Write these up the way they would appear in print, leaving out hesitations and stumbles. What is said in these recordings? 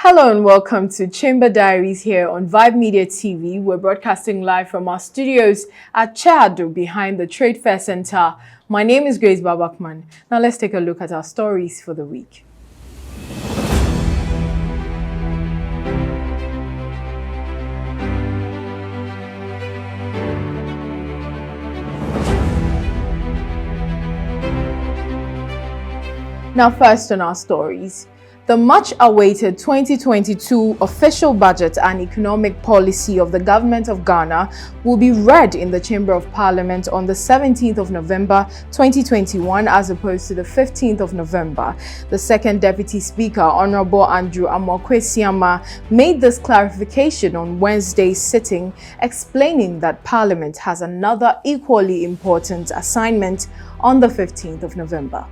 Hello and welcome to Chamber Diaries here on Vibe Media TV. We're broadcasting live from our studios at Chado behind the Trade Fair Center. My name is Grace Babakman. Now let's take a look at our stories for the week. Now first on our stories. The much-awaited 2022 official budget and economic policy of the government of Ghana will be read in the Chamber of Parliament on the 17th of November 2021 as opposed to the 15th of November. The second Deputy Speaker, Honorable Andrew Amokwesiama, made this clarification on Wednesday's sitting, explaining that Parliament has another equally important assignment on the 15th of November.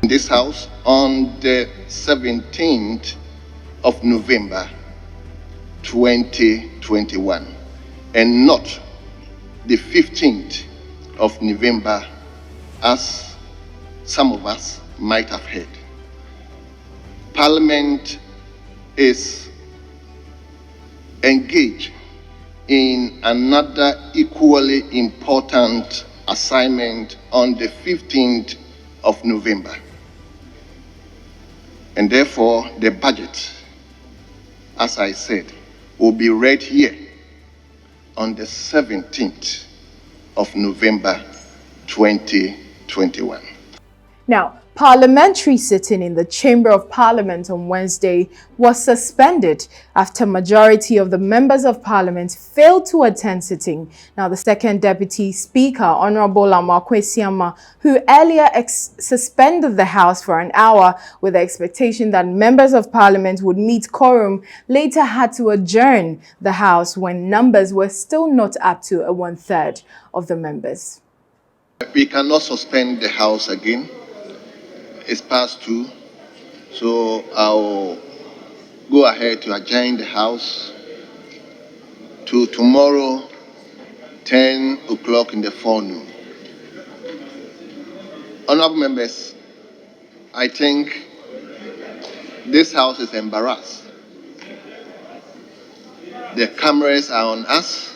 In this House on the 17th of November 2021 and not the 15th of November as some of us might have heard. Parliament is engaged in another equally important assignment on the 15th of November. And therefore, the budget, as I said, will be read here on the 17th of November 2021. Now, parliamentary sitting in the Chamber of Parliament on Wednesday was suspended after majority of the members of Parliament failed to attend sitting. Now, the second Deputy Speaker, Honorable Amokwesiama, who earlier suspended the House for an hour with the expectation that members of Parliament would meet quorum, later had to adjourn the House when numbers were still not up to a one-third of the members. We cannot suspend the House again. It's past 2, so I'll go ahead to adjourn the House to tomorrow, 10 o'clock in the forenoon. Honorable members, I think this House is embarrassed. The cameras are on us.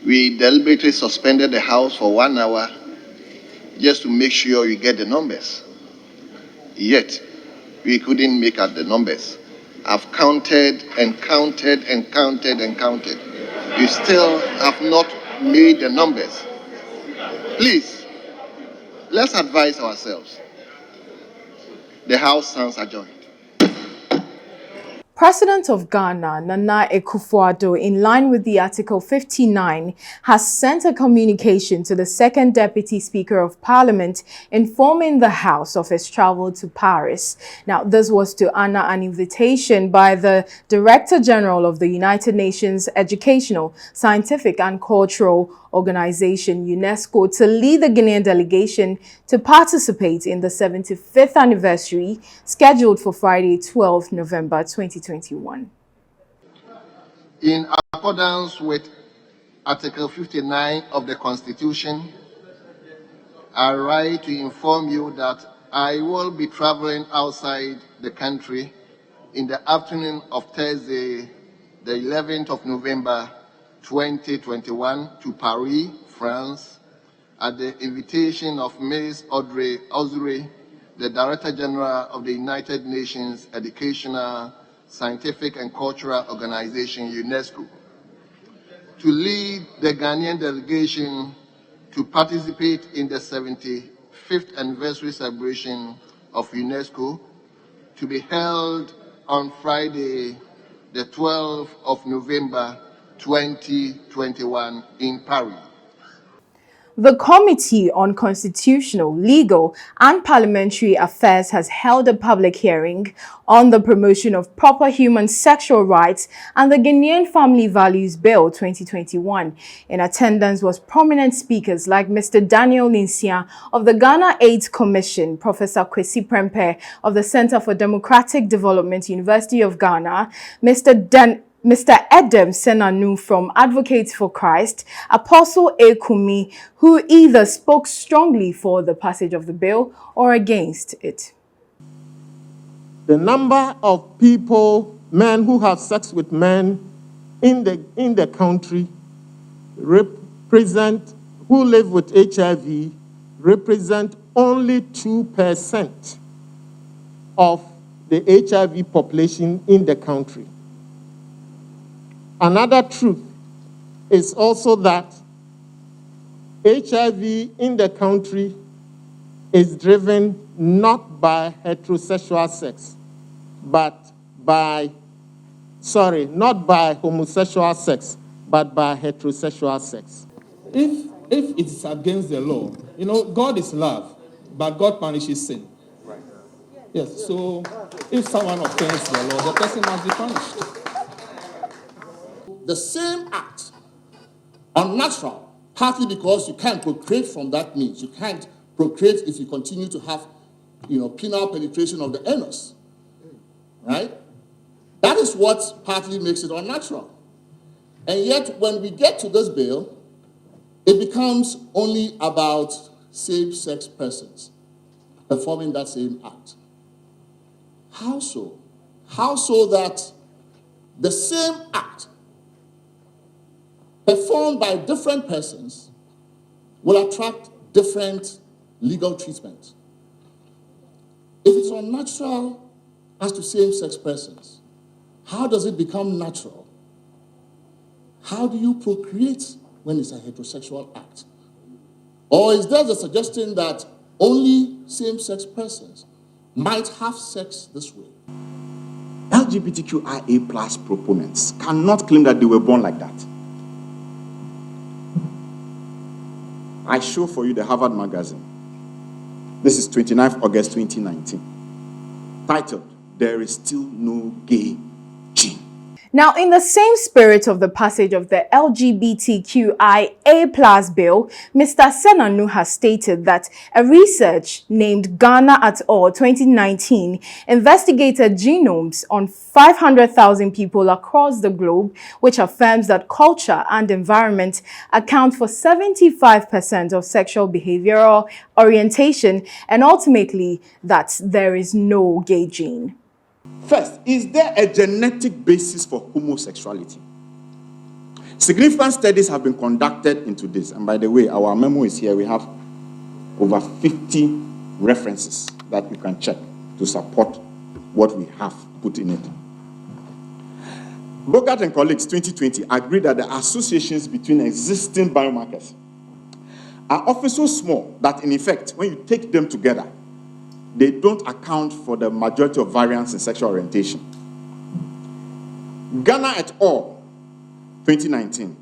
We deliberately suspended the House for 1 hour just to make sure you get the numbers. Yet, we couldn't make out the numbers. I've counted and counted and counted and counted. You still have not made the numbers. Please, let's advise ourselves. The House stands adjourned. President of Ghana, Nana Akufo-Addo, in line with the Article 59, has sent a communication to the second Deputy Speaker of Parliament informing the House of his travel to Paris. Now, this was to honor an invitation by the Director General of the United Nations Educational, Scientific and Cultural Organization, UNESCO, to lead the Ghanaian delegation to participate in the 75th anniversary scheduled for Friday, 12 November 2021. In accordance with Article 59 of the Constitution, I write to inform you that I will be traveling outside the country in the afternoon of Thursday, the 11th of November 2021 to Paris, France, at the invitation of Ms. Audrey Ozure, the Director General of the United Nations Educational, Scientific and Cultural Organization, UNESCO, to lead the Ghanaian delegation to participate in the 75th anniversary celebration of UNESCO, to be held on Friday, the 12th of November 2021 in Paris. The Committee on Constitutional, Legal and Parliamentary Affairs has held a public hearing on the promotion of proper human sexual rights and the Ghanaian Family Values Bill 2021. In attendance was prominent speakers like Mr. Daniel Linsia of the Ghana AIDS Commission, Professor Kwesi Prempeh of the Center for Democratic Development, University of Ghana, Mr. Edem Senanu from Advocates for Christ, Apostle Ekumi, who either spoke strongly for the passage of the bill or against it. the number of people, men who have sex with men in the country who live with HIV represent only 2% of the HIV population in the country. Another truth is also that HIV in the country is driven not by heterosexual sex, not by homosexual sex, but by heterosexual sex. If it's against the law, God is love, but God punishes sin. Right. Yes, so if someone offends the law, the person must be punished. The same act, unnatural, partly because you can't procreate from that means. You can't procreate if you continue to have, penile penetration of the anus, right? That is what partly makes it unnatural. And yet, when we get to this bill, it becomes only about same-sex persons performing that same act. How so? How so that the same act performed by different persons will attract different legal treatment? If it's unnatural as to same-sex persons, how does it become natural? How do you procreate when it's a heterosexual act? Or is there the suggestion that only same-sex persons might have sex this way? LGBTQIA plus proponents cannot claim that they were born like that. I show for you the Harvard magazine. This is 29th August 2019. Titled, "There is Still No Gay Gene." Now, in the same spirit of the passage of the LGBTQIA+ bill, Mr. Senanu has stated that a research named Ghana et al. 2019 investigated genomes on 500,000 people across the globe, which affirms that culture and environment account for 75% of sexual behavioral orientation, and ultimately that there is no gay gene. First, is there a genetic basis for homosexuality? Significant studies have been conducted into this. And by the way, our memo is here. We have over 50 references that you can check to support what we have put in it. Bogart and colleagues, 2020, agreed that the associations between existing biomarkers are often so small that, in effect, when you take them together, they don't account for the majority of variance in sexual orientation. Ghana et al. 2019,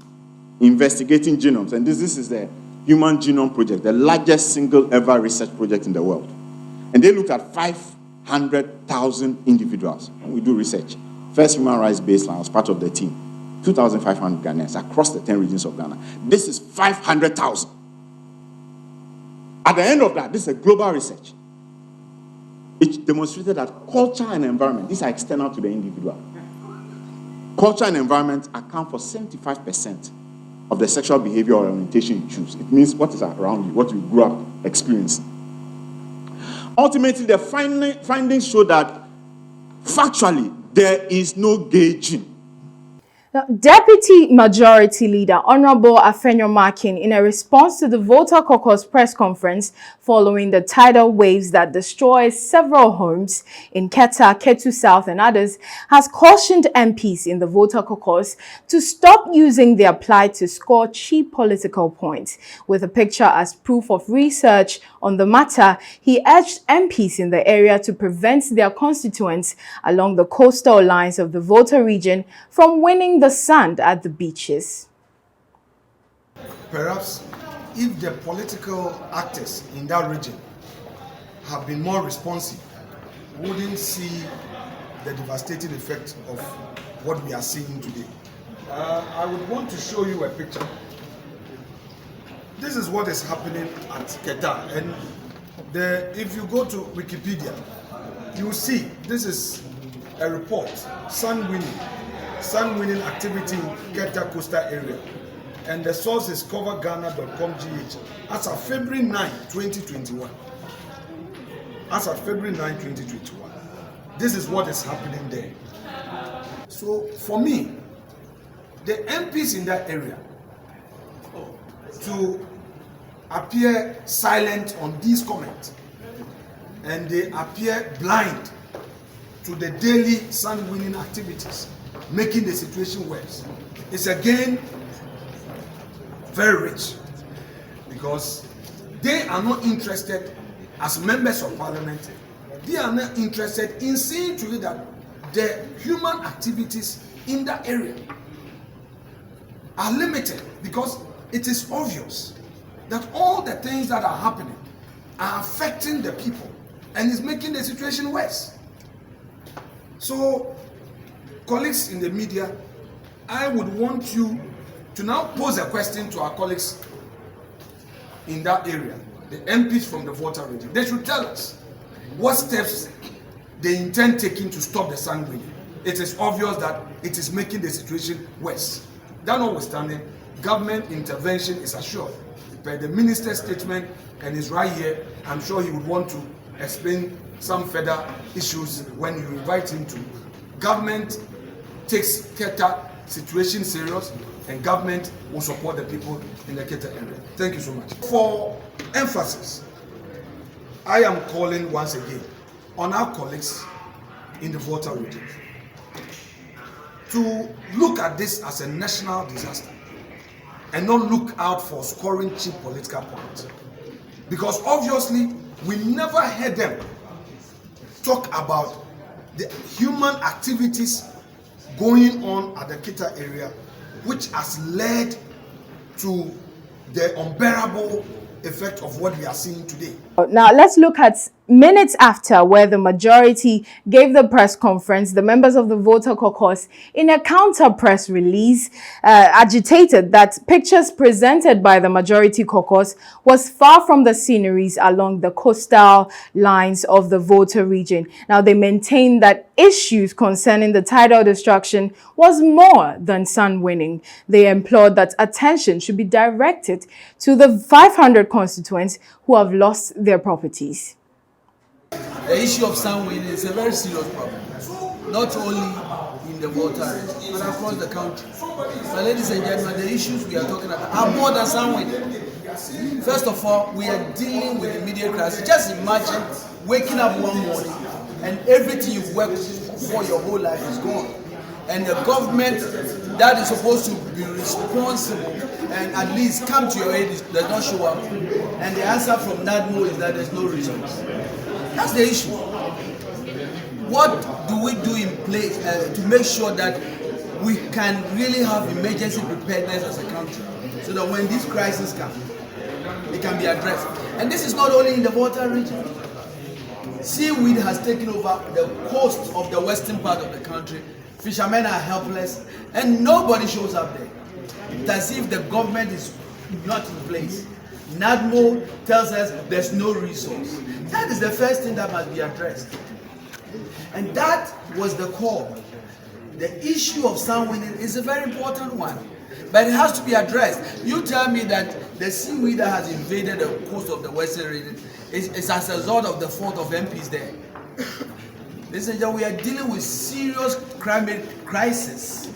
investigating genomes, and this is the Human Genome Project, the largest single ever research project in the world. And they looked at 500,000 individuals. And we do research. First human rights baseline was part of the team. 2,500 Ghanaians across the 10 regions of Ghana. This is 500,000. At the end of that, this is a global research. It demonstrated that culture and environment, these are external to the individual. Culture and environment account for 75% of the sexual behavior or orientation you choose. It means what is around you, what you grew up experiencing. Ultimately, the findings show that factually there is no gay gene. Now, Deputy Majority Leader Honorable Afenyo Makin, in a response to the VOLTA CAUCUS press conference following the tidal waves that destroyed several homes in Keta, Ketu South and others, has cautioned MPs in the VOLTA CAUCUS to stop using their plight to score cheap political points. With a picture as proof of research on the matter, he urged MPs in the area to prevent their constituents along the coastal lines of the VOLTA region from winning the sand at the beaches. Perhaps if the political actors in that region have been more responsive, we wouldn't see the devastating effect of what we are seeing today. I would want to show you a picture. This is what is happening at Keta, and if you go to Wikipedia, you will see this is a report, sun winning activity in Keta coastal area, and the source is coverghana.com.gh as of February 9, 2021. As of February 9, 2021. this is what is happening there. So for me, the MPs in that area to appear silent on these comments, and they appear blind to the daily sun-winning activities, making the situation worse. It's again very rich, because they are not interested as members of parliament. They are not interested in seeing to it that the human activities in that area are limited, because it is obvious that all the things that are happening are affecting the people and is making the situation worse. So, colleagues in the media, I would want you to now pose a question to our colleagues in that area, the MPs from the VOLTA region. They should tell us what steps they intend taking to stop the sun winning. It is obvious that it is making the situation worse. That notwithstanding, government intervention is assured. By the minister's statement, and is right here, I'm sure he would want to explain some further issues when you invite him to. Government takes Keta situation serious, and government will support the people in the Keta area. Thank you so much. For emphasis, I am calling once again on our colleagues in the VOLTA region to look at this as a national disaster and not look out for scoring cheap political points. Because obviously, we never heard them talk about the human activities going on at the Keta area, which has led to the unbearable effect of what we are seeing today. Now, let's look at minutes after, where the majority gave the press conference. The members of the VOLTA caucus, in a counter press release, agitated that pictures presented by the majority caucus was far from the sceneries along the coastal lines of the VOLTA region. Now, they maintained that issues concerning the tidal destruction was more than sun winning. They implored that attention should be directed to the 500 constituents who have lost their properties. The issue of sun winning is a very serious problem, not only in the VOLTA region, but across the country. So, ladies and gentlemen, the issues we are talking about are more than sun winning. First of all, we are dealing with immediate crisis. Just imagine waking up one morning and everything you've worked for your whole life is gone. And the government that is supposed to be responsible and at least come to your aid does not show up. And the answer from NADMO is that there's no resource. That's the issue. What do we do in place to make sure that we can really have emergency preparedness as a country, so that when these crises come, it can be addressed? And this is not only in the VOLTA region. Seaweed has taken over the coast of the western part of the country. Fishermen are helpless, and nobody shows up there. It's as if the government is not in place. NADMO tells us there's no resource. That is the first thing that must be addressed. And that was the core. The issue of sun winning is a very important one, but it has to be addressed. You tell me that the seaweed that has invaded the coast of the western region is as a result of the fault of MPs there. Listen, we are dealing with serious climate crisis,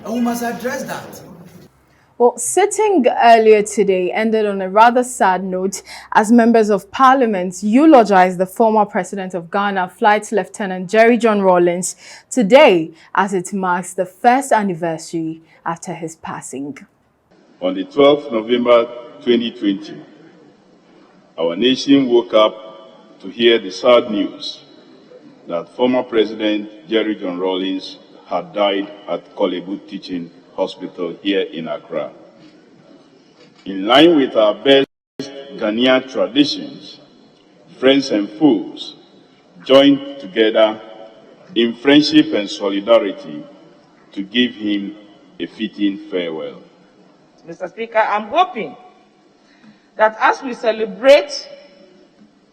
and we must address that. Well, sitting earlier today ended on a rather sad note as members of parliament eulogized the former president of Ghana, Flight Lieutenant John Rawlings, today as it marks the first anniversary after his passing. On the 12th November 2020, our nation woke up to hear the sad news that former President John Rawlings had died at Kolebu Teaching Hospital here in Accra. In line with our best Ghanaian traditions, friends and foes joined together in friendship and solidarity to give him a fitting farewell. Mr. Speaker, I'm hoping that as we celebrate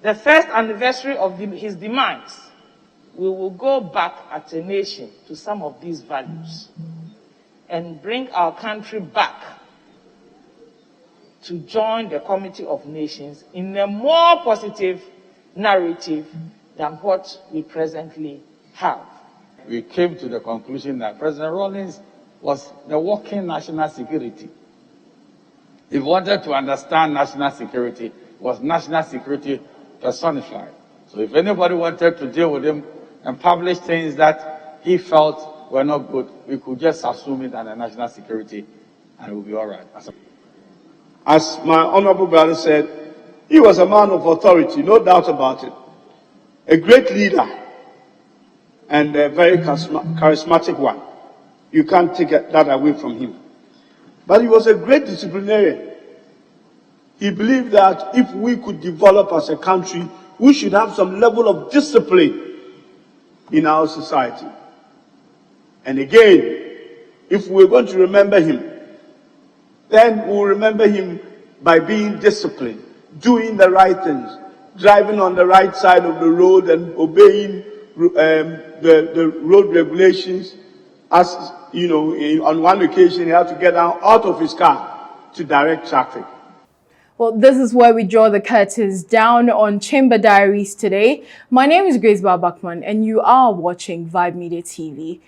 the first anniversary of his demise, we will go back as a nation to some of these values and bring our country back to join the Committee of Nations in a more positive narrative than what we presently have. We came to the conclusion that President Rawlings was the walking national security. If we wanted to understand national security, it was national security personified. So if anybody wanted to deal with him and publish things that he felt were not good, we could just assume it under national security and it would be all right. As my honorable brother said, he was a man of authority, no doubt about it. A great leader and a very charismatic one. You can't take that away from him. But he was a great disciplinarian. He believed that if we could develop as a country, we should have some level of discipline in our society. And again, if we're going to remember him, then we'll remember him by being disciplined, doing the right things, driving on the right side of the road and obeying the road regulations. As you know, on one occasion, he had to get out of his car to direct traffic. Well, this is where we draw the curtains down on Chamber Diaries today. My name is Grace Babakman, and you are watching Vibe Media TV.